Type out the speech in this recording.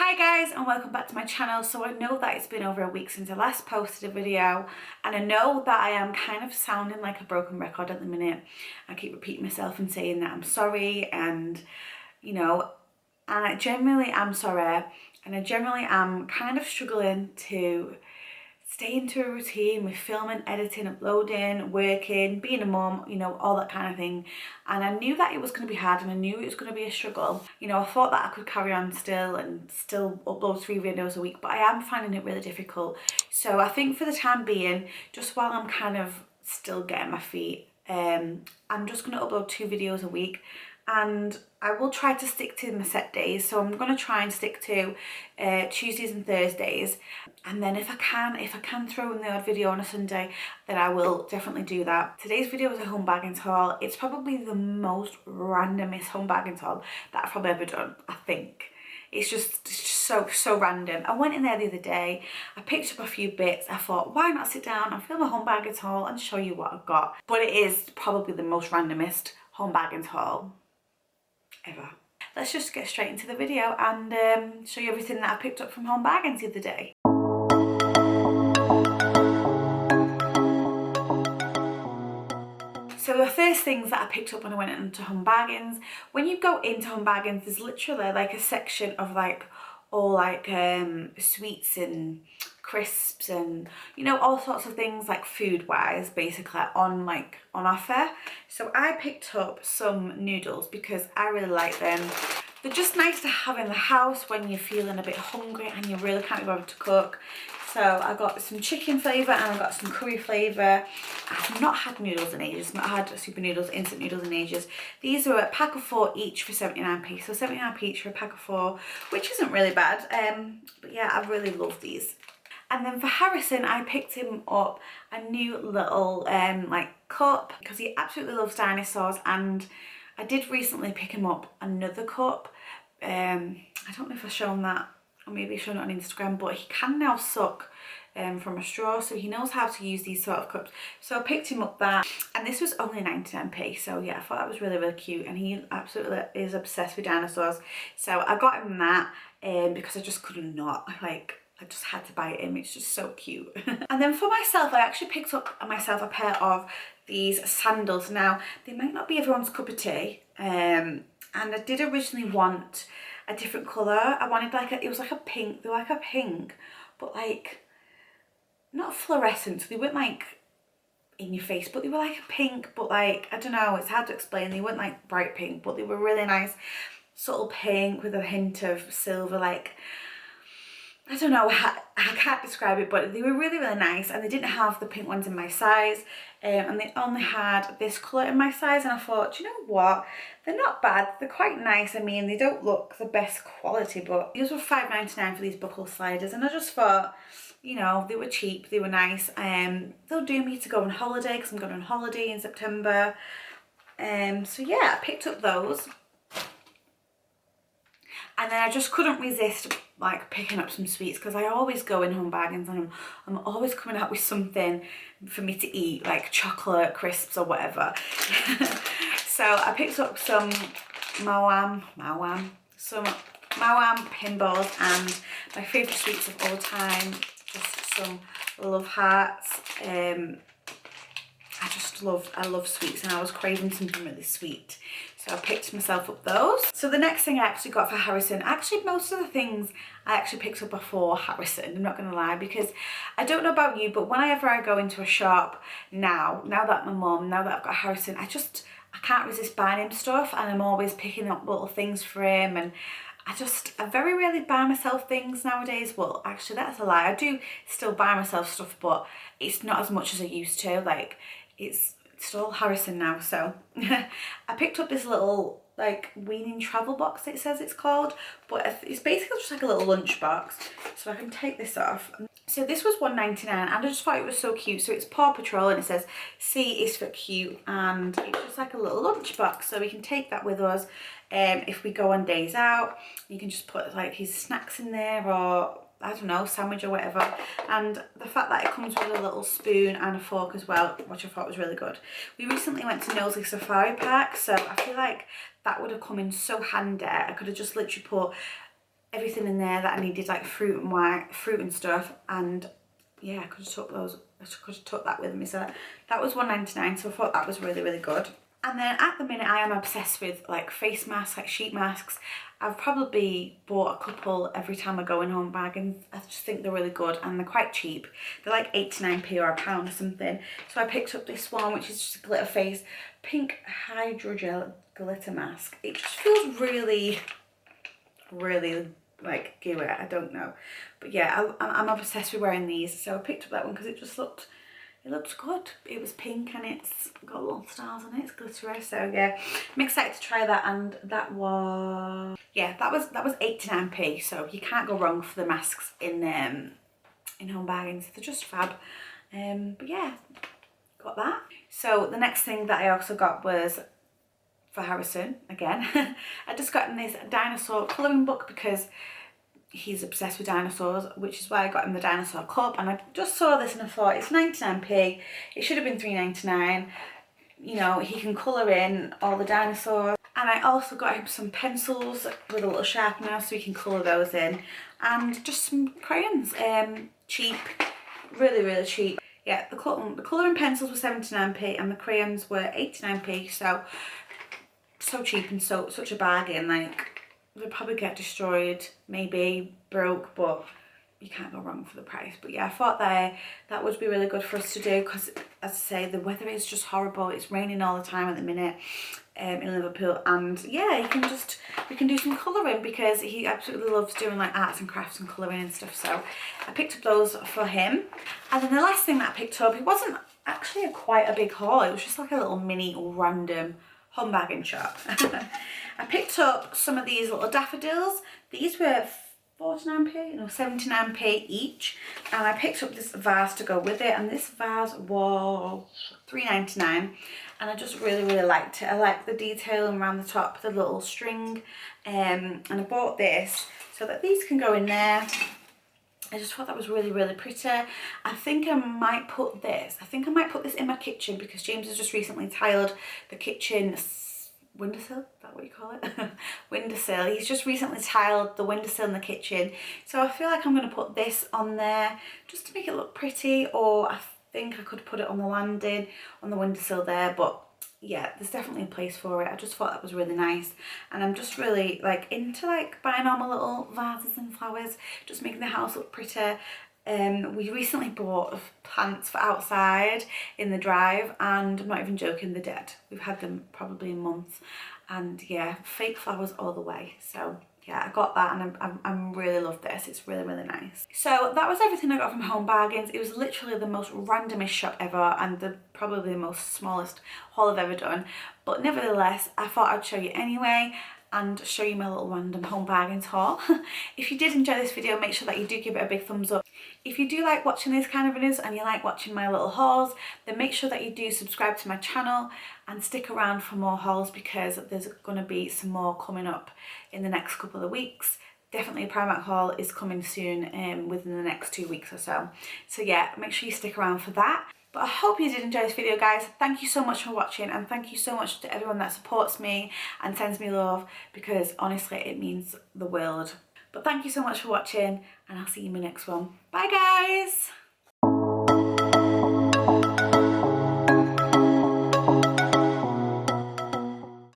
Hi guys and welcome back to my channel. So I know that it's been over a week since I last posted a video, and I know that I am kind of sounding like a broken record at the minute. I keep repeating myself and saying that I'm sorry, and and I genuinely am sorry, and I genuinely am kind of struggling to stay into a routine with filming, editing, uploading, working, being a mum, all that kind of thing. And I knew that it was going to be hard, and I knew it was going to be a struggle. I thought that I could carry on still and still upload 3 videos a week, but I am finding it really difficult. So I think for the time being, just while I'm kind of still getting my feet, I'm just going to upload 2 videos a week. And I will try to stick to my set days. So I'm going to try and stick to Tuesdays and Thursdays. And then if I can throw in the odd video on a Sunday, then I will definitely do that. Today's video is a home bagging haul. It's probably the most randomest home bagging haul that I've probably ever done, I think. It's just so random. I went in there the other day, I picked up a few bits. I thought, why not sit down and film a home bagging haul and show you what I've got. But it is probably the most randomest home bagging haul ever. Let's just get straight into the video and show you everything that I picked up from Home Bargains the other day. So the first things that I picked up when I went into Home Bargains, when you go into Home Bargains, there's literally like a section of all sweets and crisps and all sorts of things, like food wise, basically on offer. So I picked up some noodles because I really like them. They're just nice to have in the house when you're feeling a bit hungry and you really can't be bothered to cook. So I got some chicken flavour and I got some curry flavour. I've not had noodles in ages, not had super noodles, instant noodles in ages. These are a pack of 4 each for 79p. So 79p each for a pack of 4, which isn't really bad. But yeah, I really love these. And then for Harrison, I picked him up a new little cup because he absolutely loves dinosaurs, and I did recently pick him up another cup. I don't know if I've shown that, or maybe I've shown it on Instagram, but he can now suck from a straw, so he knows how to use these sort of cups. So I picked him up that, and this was only 99p. So yeah, I thought that was really, really cute, and he absolutely is obsessed with dinosaurs. So I got him that because I just could not, I just had to buy him. It's just so cute. And then for myself, I actually picked up myself a pair of these sandals. Now, they might not be everyone's cup of tea, and I did originally want a different colour. I wanted it was like a pink. They were like a pink, but not fluorescent. They weren't in your face, but they were like a pink, but I don't know, it's hard to explain. They weren't like bright pink, but they were really nice, subtle pink with a hint of silver, I don't know, I can't describe it, but they were really, really nice, and they didn't have the pink ones in my size, and they only had this colour in my size, and I thought, do you know what, they're not bad, they're quite nice. I mean, they don't look the best quality, but these were £5.99 for these buckle sliders, and I just thought, they were cheap, they were nice. They'll do me to go on holiday because I'm going on holiday in September. So yeah, I picked up those. And then I just couldn't resist picking up some sweets, because I always go in Home Bargains and I'm always coming out with something for me to eat, like chocolate, crisps or whatever. So I picked up some Mawam pinballs, and my favourite sweets of all time, just some love hearts. I love sweets, and I was craving something really sweet, so I picked myself up those. So the next thing I actually got for Harrison, actually most of the things I actually picked up before Harrison, I'm not gonna lie, because I don't know about you, but whenever I go into a shop now that I'm a mum, now that I've got Harrison, I can't resist buying him stuff, and I'm always picking up little things for him, and I very rarely buy myself things nowadays. Well, actually that's a lie, I do still buy myself stuff, but it's not as much as I used to. It's all Harrison now. So I picked up this little weaning travel box, it says it's called, but it's basically just like a little lunch box, so I can take this off. So this was £1.99, and I just thought it was so cute. So it's Paw Patrol, and it says C is for cute, and it's just like a little lunch box, so we can take that with us if we go on days out. You can just put his snacks in there, or I don't know, sandwich or whatever. And the fact that it comes with a little spoon and a fork as well, which I thought was really good. We recently went to Knowsley Safari Park, so I feel like that would have come in so handy. I could have just literally put everything in there that I needed, like fruit and stuff, and yeah, I could have took those, I could have took that with me. So that was £1.99, so I thought that was really, really good. And then at the minute I am obsessed with like face masks, like sheet masks. I've probably bought a couple every time I go in Home Bargains. I just think they're really good and they're quite cheap. They're like 89p or £1 or something. So I picked up this one, which is just a glitter face pink hydrogel glitter mask. It just feels really, really like gooey, I don't know. But yeah, I'm obsessed with wearing these. So I picked up that one because it just looked, it looks good. It was pink and it's got little stars on it, it's glittery. So yeah, I'm excited to try that. And that was, yeah, that was 89p. So you can't go wrong for the masks in Home Bargains. They're just fab. But yeah, got that. So the next thing that I also got was for Harrison again. I just got in this dinosaur colouring book because he's obsessed with dinosaurs, which is why I got him the dinosaur cup. And I just saw this and I thought, it's 99p, it should have been £3.99. You know, he can colour in all the dinosaurs. And I also got him some pencils with a little sharpener so he can colour those in, and just some crayons, cheap, really, really cheap. Yeah, the colouring pencils were 79p and the crayons were 89p, so cheap and such a bargain. Like, they'll probably get destroyed, maybe broke, but you can't go wrong for the price. But yeah, I thought that would be really good for us to do because, as I say, the weather is just horrible. It's raining all the time at the minute in Liverpool, and yeah, we can do some colouring because he absolutely loves doing like arts and crafts and colouring and stuff. So I picked up those for him. And then the last thing that I picked up, it wasn't actually quite a big haul, it was just like a little mini random Home Bargain shop. I picked up some of these little daffodils. These were 49p, no, 79p each, and I picked up this vase to go with it, and this vase was £3.99, and I just really, really liked it. I like the detailing around the top, the little string, and I bought this so that these can go in there. I just thought that was really, really pretty. I think I might put this in my kitchen because James has just recently tiled the kitchen windowsill, is that what you call it? Windowsill. He's just recently tiled the windowsill in the kitchen. So I feel like I'm going to put this on there just to make it look pretty, or I think I could put it on the landing, on the windowsill there, but yeah, there's definitely a place for it. I just thought that was really nice, and I'm just really like into like buying all my little vases and flowers, just making the house look pretty. We recently bought plants for outside in the drive, and I'm not even joking, they're dead. We've had them probably a month, and yeah, fake flowers all the way. So yeah, I got that, and I really love this. It's really, really nice. So that was everything I got from Home Bargains. It was literally the most randomest shop ever, and probably the most smallest haul I've ever done. But nevertheless, I thought I'd show you anyway and show you my little random Home Bargains haul. If you did enjoy this video, make sure that you do give it a big thumbs up. If you do like watching these kind of videos and you like watching my little hauls, then make sure that you do subscribe to my channel and stick around for more hauls, because there's going to be some more coming up in the next couple of weeks. Definitely a Primark haul is coming soon, within the next 2 weeks or so. So yeah, make sure you stick around for that. But I hope you did enjoy this video, guys. Thank you so much for watching, and thank you so much to everyone that supports me and sends me love, because honestly it means the world. But thank you so much for watching, and I'll see you in my next one. Bye, guys!